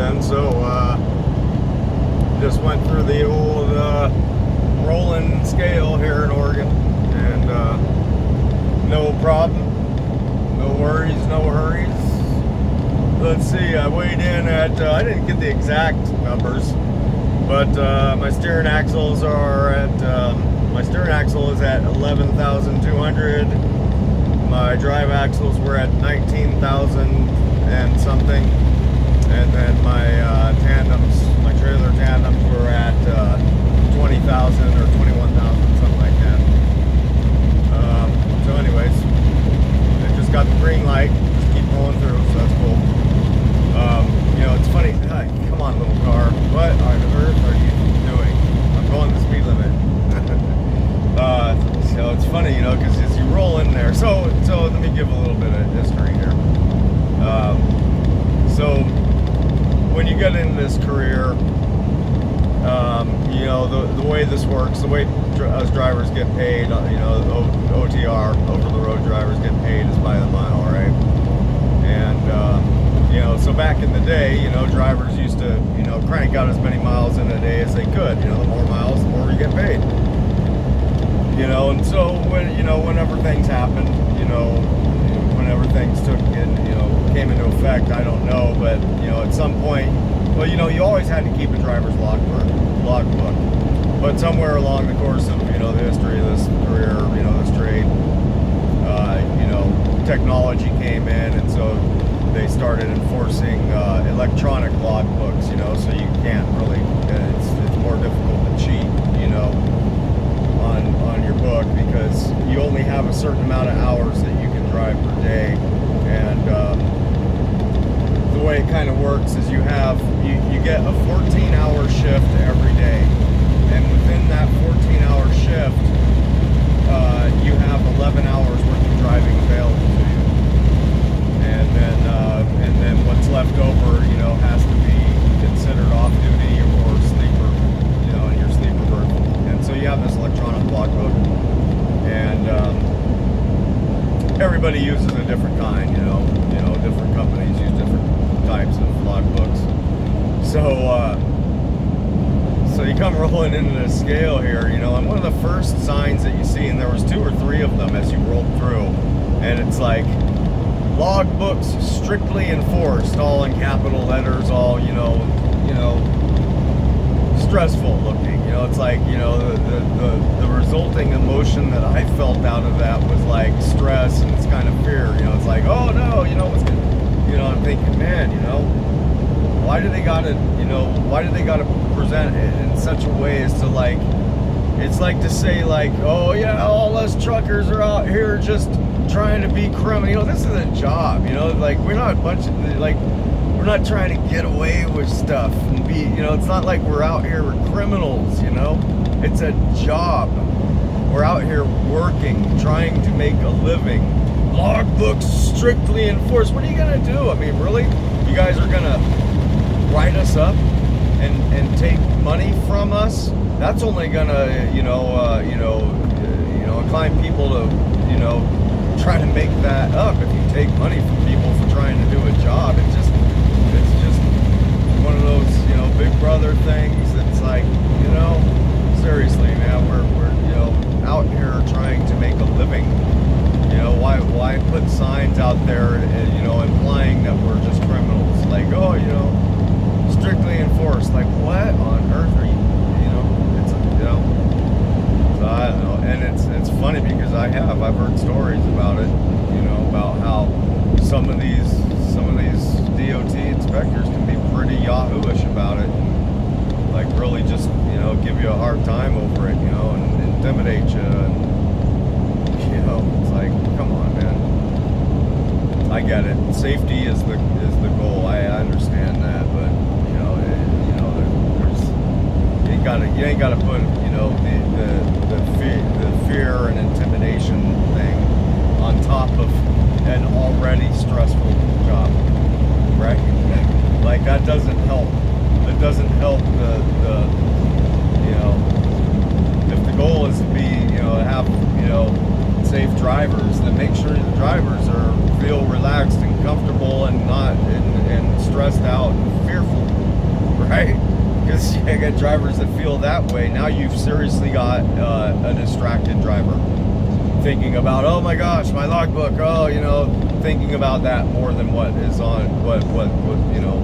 then. So just went through the old rolling scale here in Oregon, and no problem, no worries, no hurries. Let's see, I weighed in at, I didn't get the exact numbers, but my steering axles are at, my steering axle is at 11,200. My drive axles were at 19,000 and something. And then my tandems, my trailer tandems were at 20,000 or 21,000, something like that. So anyways, I just got the green light, just keep rolling through, so that's cool. You know, it's funny, come on little car, what on earth are you doing? I'm going the speed limit. So it's funny, you know, because as you roll in there, so let me give a little bit of history here. So when you get into this career, you know, the way this works, the way us drivers get paid, you know, OTR, over the road drivers get paid is by the mile, right? And you know, so back in the day, you know, drivers used to, you know, crank out as many miles in a day as they could. You know, the more miles, the more you get paid. You know, and so when, you know, whenever things happened, you know, whenever things came into effect, I don't know, but you know, at some point, well, you know, you always had to keep a driver's logbook. But somewhere along the course of, you know, the history of this career, you know, this trade, you know, technology came in, and so they started enforcing electronic logbooks. You know, so you can't really, it's more difficult to cheat, you know, on your book, because you only have a certain amount of hours that you can drive per day. And the way it kind of works is you get a 14-hour shift every day, and within that 14-hour shift, you have 11 hours worth of driving available to you, and then what's left over, you know, has to be considered off duty or sleeper, you know, in your sleeper berth. And so you have this electronic logbook, and everybody uses a different kind, you know, different companies use different types of logbooks. So you come rolling into the scale here, you know, and one of the first signs that you see, and there was 2 or 3 of them as you rolled through, and it's like, logbooks strictly enforced, all in capital letters, all, you know, stressful looking. You know, it's like, you know, the resulting emotion that I felt out of that was like stress, and it's kind of fear. You know, it's like, oh no, you know, what's gonna, you know, I'm thinking, man, you know, why do they gotta present it in such a way as to, like, it's like to say, like, oh yeah, all us truckers are out here just trying to be criminal. You know, this is a job, you know, like, we're not a bunch of, like, we're not trying to get away with stuff and be, you know, it's not like we're out here with criminals, you know, it's a job. We're out here working, trying to make a living. Logbooks strictly enforced. What are you gonna do? I mean, really? You guys are gonna write us up and take money from us? That's only gonna, incline people to, you know, try to make that up. If you take money from people for trying to do a job, it's just one of those, you know, big brother things. It's like, you know, seriously, man, we're you know, out here trying to make a living. You know, why put signs out there, you know, implying that we're just criminals? Like, oh, you know, strictly enforced. Like, what on earth are you? You know, it's, you know. So I don't know, and it's funny because I've heard stories about it. You know, about how some of these DOT inspectors can be pretty yahooish about it, and, like, really just, you know, give you a hard time over it, you know, and intimidate you. And, you know, it's like, come on, man. I get it. Safety is the goal. I understand that, but there's you ain't gotta put, you know, the fear and intimidation thing on top of an already stressful job, right? Like, that doesn't help. It doesn't help the you know, if the goal is to be, you know, have, you know, safe drivers, then make sure the drivers feel relaxed and comfortable and not and stressed stressed out and fearful, right? Because you got drivers that feel that way. Now you've seriously got a distracted driver thinking about, oh my gosh, my logbook, oh, you know, thinking about that more than what is on, what you know,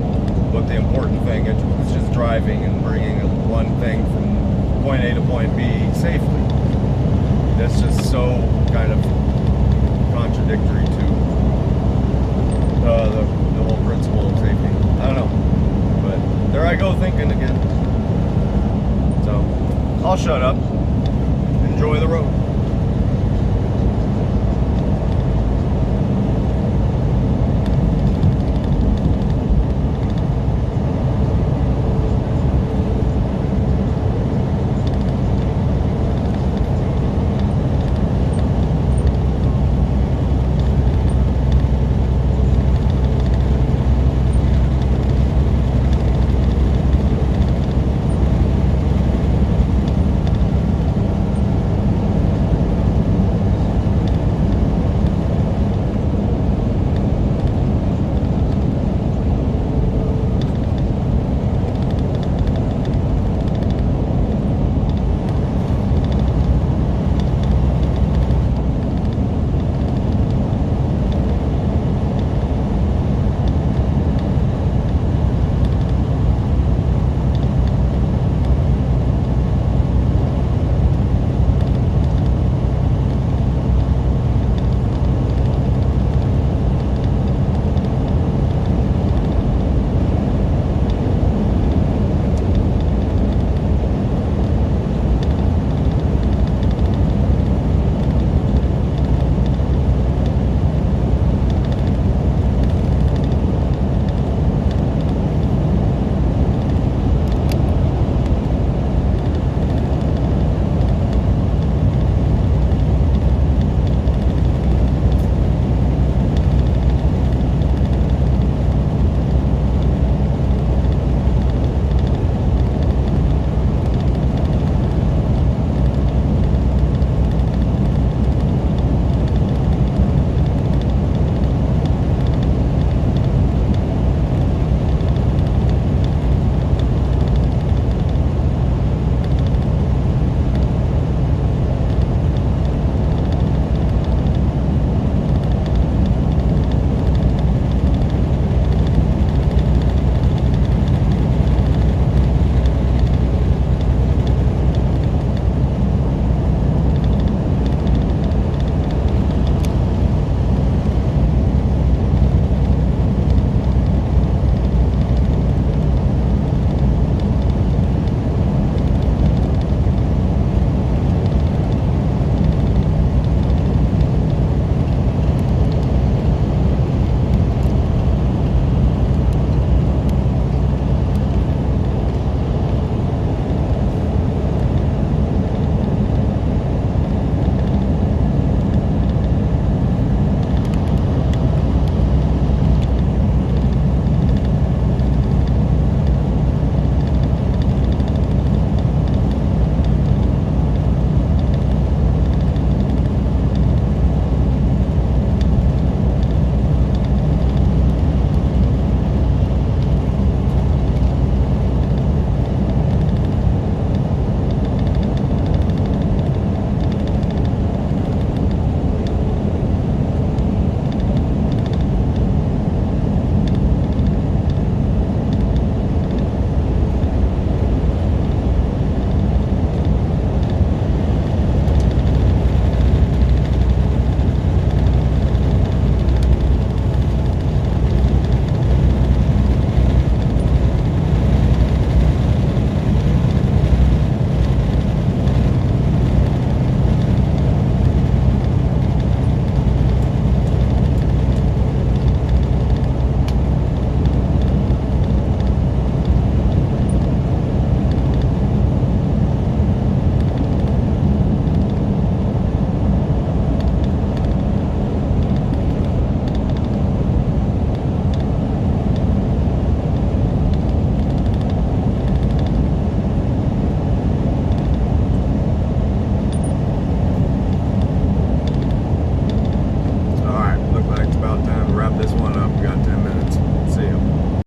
what the important thing is, just driving and bringing one thing from point A to point B safely. That's just so kind of contradictory to the whole principle of safety. I don't know, but there I go thinking again. So I'll shut up.